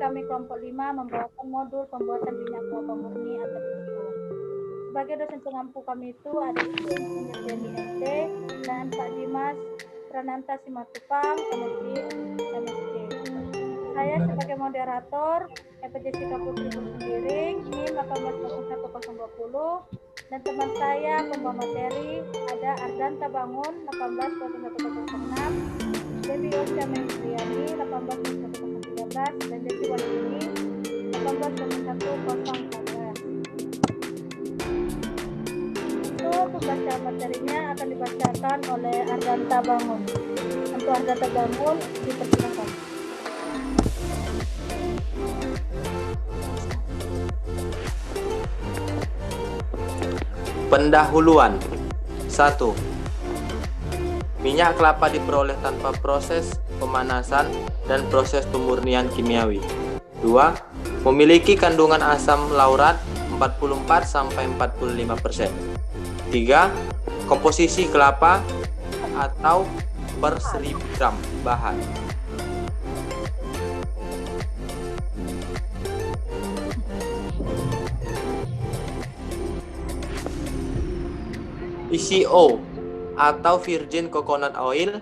kami kelompok 5 membawakan modul pembuatan minyak kelapa murni atau VCO. Sebagai dosen pengampu kami itu ada Insinyur Denny MT dan Pak Dimas Prananta Simatupang, MSc. Saya sebagai moderator, Eva Jessica Putri Sembiring, NIM 1801020, dan teman saya pembawa materi ada Ardanta Bangun 1801006, Devi Osya Mendriani 18013, dan Desi Wahyuni 18014. Untuk pembacaan materinya akan dibacakan oleh Ardanta Bangun. Untuk Ardanta Bangun dipersilakan. Pendahuluan. 1. Minyak kelapa diperoleh tanpa proses pemanasan dan proses pemurnian kimiawi. 2. Memiliki kandungan asam laurat 44-45%. 3. Komposisi kelapa atau per 1000 gram bahan. VCO atau Virgin Coconut Oil,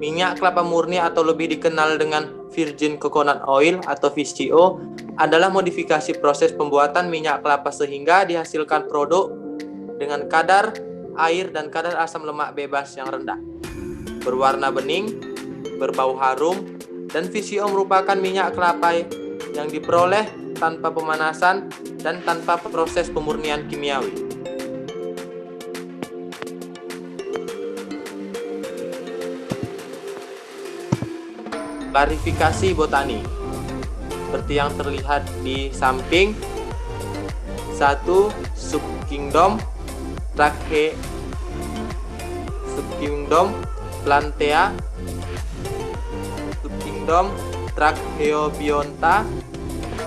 minyak kelapa murni atau lebih dikenal dengan Virgin Coconut Oil atau VCO adalah modifikasi proses pembuatan minyak kelapa sehingga dihasilkan produk dengan kadar air dan kadar asam lemak bebas yang rendah, berwarna bening, berbau harum, dan VCO merupakan minyak kelapa yang diperoleh tanpa pemanasan dan tanpa proses pemurnian kimiawi. Klarifikasi botani. Seperti yang terlihat di samping, 1. Subkingdom Trachea, Subkingdom Plantea, Subkingdom Tracheobionta,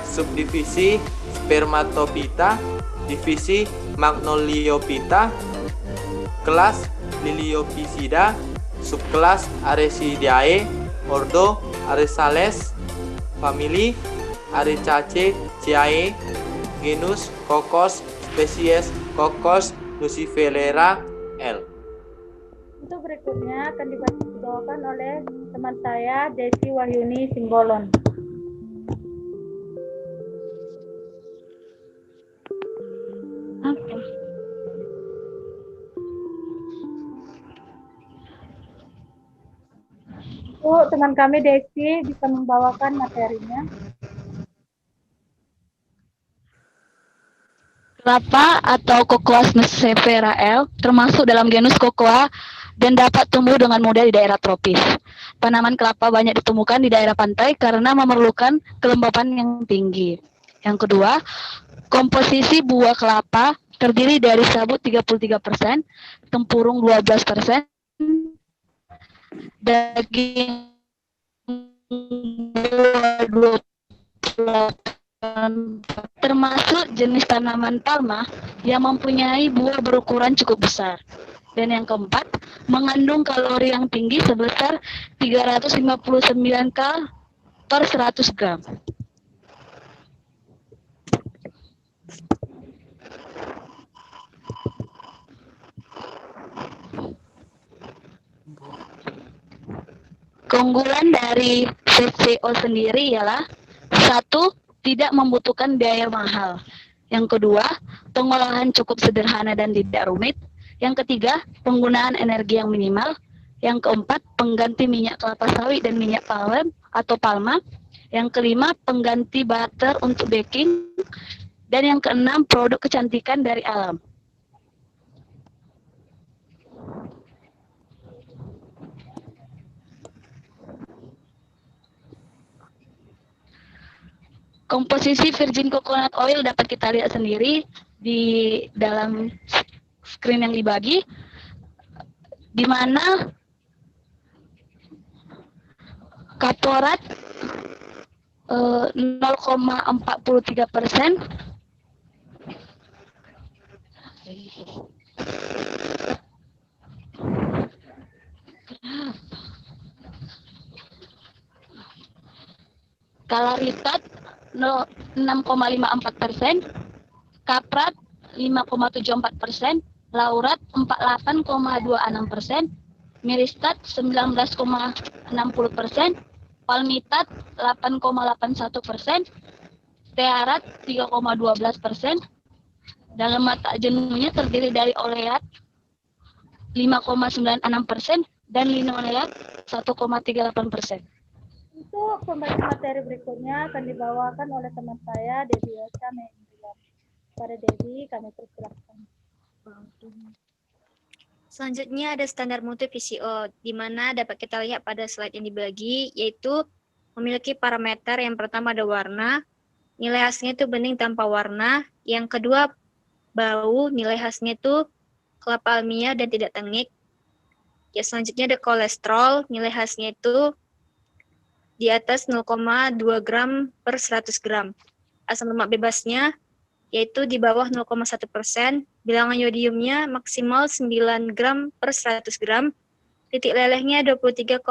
subdivisi Spermatophyta, divisi Magnoliophyta, kelas Liliophysidae, subkelas Arecidae, ordo Aresales, famili Arecaceae, genus Cocos, spesies Cocos nucivelera L. Untuk berikutnya akan dibawakan oleh teman saya Desi Wahyuni Simbolon. Teman kami Desi bisa membawakan materinya. Kelapa atau Cocoa nucifera L termasuk dalam genus Cocoa dan dapat tumbuh dengan mudah di daerah tropis. Tanaman kelapa banyak ditemukan di daerah pantai karena memerlukan kelembapan yang tinggi. Yang kedua, komposisi buah kelapa terdiri dari sabut 33%, tempurung 12%, daging buah 28%, termasuk jenis tanaman palma yang mempunyai buah berukuran cukup besar. Dan yang keempat, mengandung kalori yang tinggi sebesar 359 kal per 100 gram. Keunggulan dari VCO sendiri ialah 1. Tidak membutuhkan biaya mahal. Yang kedua, pengolahan cukup sederhana dan tidak rumit. Yang ketiga, penggunaan energi yang minimal. Yang keempat, pengganti minyak kelapa sawit dan minyak palm atau palma. Yang kelima, pengganti butter untuk baking. Dan yang keenam, produk kecantikan dari alam. Komposisi virgin coconut oil dapat kita lihat sendiri di dalam screen yang dibagi, di mana kaporat 0,43%, kaloritat 6,54%, Kaprat 5,74%, Laurat 48,26%, Miristat 19,60%, Palmitat 8,81%, Tearat 3,12%. Dalam mata jenuhnya terdiri dari oleat 5,96% dan linoleat 1,38%. Untuk pembagian materi berikutnya akan dibawakan oleh teman saya, Debbie Yosha Mendrian. Pada Debbie, kami persilahkan. Selanjutnya ada standar mutu VCO, di mana dapat kita lihat pada slide yang dibagi, yaitu memiliki parameter yang pertama ada warna, nilai hasilnya itu bening tanpa warna, yang kedua bau, nilai hasilnya itu kelapa almia dan tidak tengik. Ya, selanjutnya ada kolesterol, nilai hasilnya itu di atas 0,2 gram per 100 gram. Asam lemak bebasnya yaitu di bawah 0,1%, bilangan yodiumnya maksimal 9 gram per 100 gram, titik lelehnya 23,27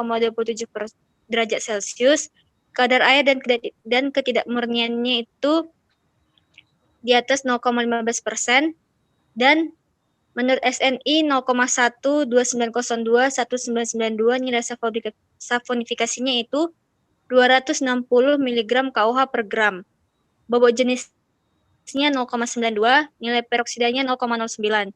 derajat Celcius, kadar air dan ketidakmurniannya itu di atas 0,15%, dan menurut SNI 0,129021992 nilai saponifikasinya itu 260 mg KUH per gram. Bobot jenisnya 0,92, nilai peroksidanya 0,09.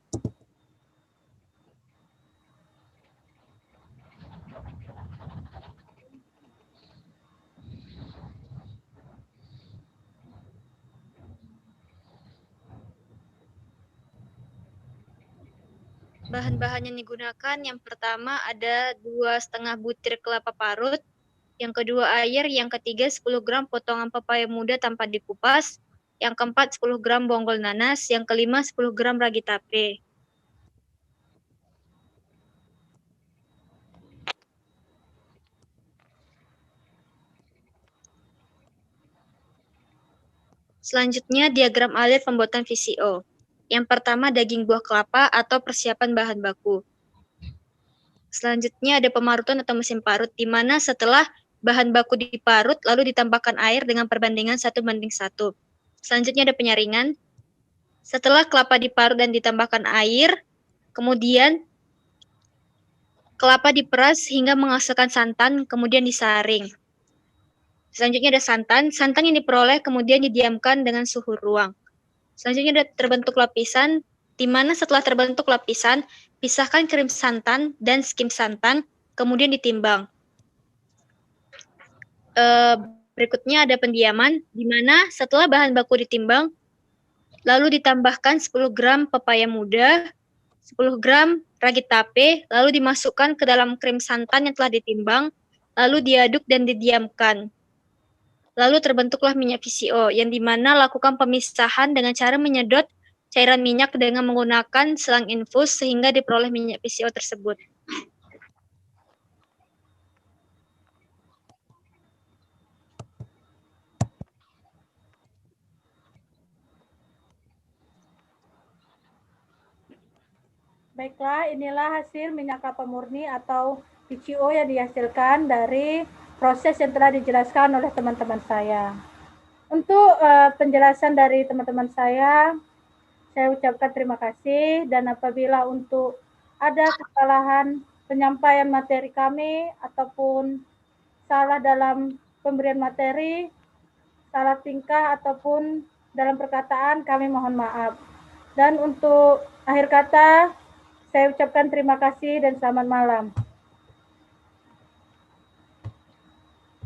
Bahan-bahan yang digunakan, yang pertama ada 2,5 butir kelapa parut, yang kedua air, yang ketiga 10 gram potongan pepaya muda tanpa dikupas, yang keempat 10 gram bonggol nanas, yang kelima 10 gram ragi tape. Selanjutnya diagram alir pembuatan VCO. Yang pertama daging buah kelapa atau persiapan bahan baku. Selanjutnya ada pemarutan atau mesin parut, di mana setelah bahan baku diparut lalu ditambahkan air dengan perbandingan 1:1. Selanjutnya ada penyaringan. Setelah kelapa diparut dan ditambahkan air, kemudian kelapa diperas hingga menghasilkan santan, kemudian disaring. Selanjutnya ada santan. Santan yang diperoleh kemudian didiamkan dengan suhu ruang. Selanjutnya ada terbentuk lapisan, di mana setelah terbentuk lapisan, pisahkan krim santan dan skim santan, kemudian ditimbang. Berikutnya ada pendiaman, di mana setelah bahan baku ditimbang, lalu ditambahkan 10 gram pepaya muda, 10 gram ragi tape, lalu dimasukkan ke dalam krim santan yang telah ditimbang, lalu diaduk dan didiamkan. Lalu terbentuklah minyak VCO, yang dimana lakukan pemisahan dengan cara menyedot cairan minyak dengan menggunakan selang infus sehingga diperoleh minyak VCO tersebut. Baiklah, inilah hasil minyak kelapa murni atau VCO yang dihasilkan dari proses yang telah dijelaskan oleh teman-teman saya. Untuk penjelasan dari teman-teman saya ucapkan terima kasih, dan apabila untuk ada kesalahan penyampaian materi kami ataupun salah dalam pemberian materi, salah tingkah ataupun dalam perkataan, kami mohon maaf. Dan untuk akhir kata, saya ucapkan terima kasih dan selamat malam.